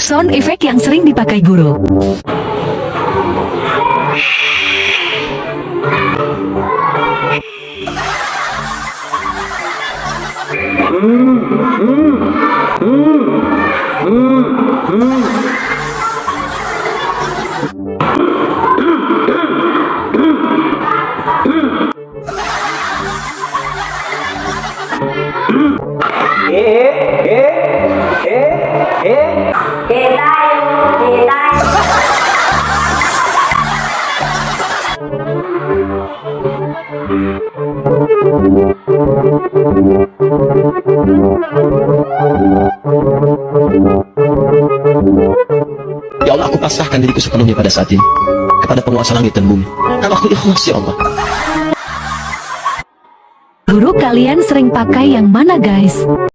Sound effect yang sering dipakai guru. Ya Allah, aku pasrahkan diriku sepenuhnya pada saat ini kepada penguasa langit dan bumi. Kalau aku ikhlas, ya Allah. Guru, kalian sering pakai yang mana guys?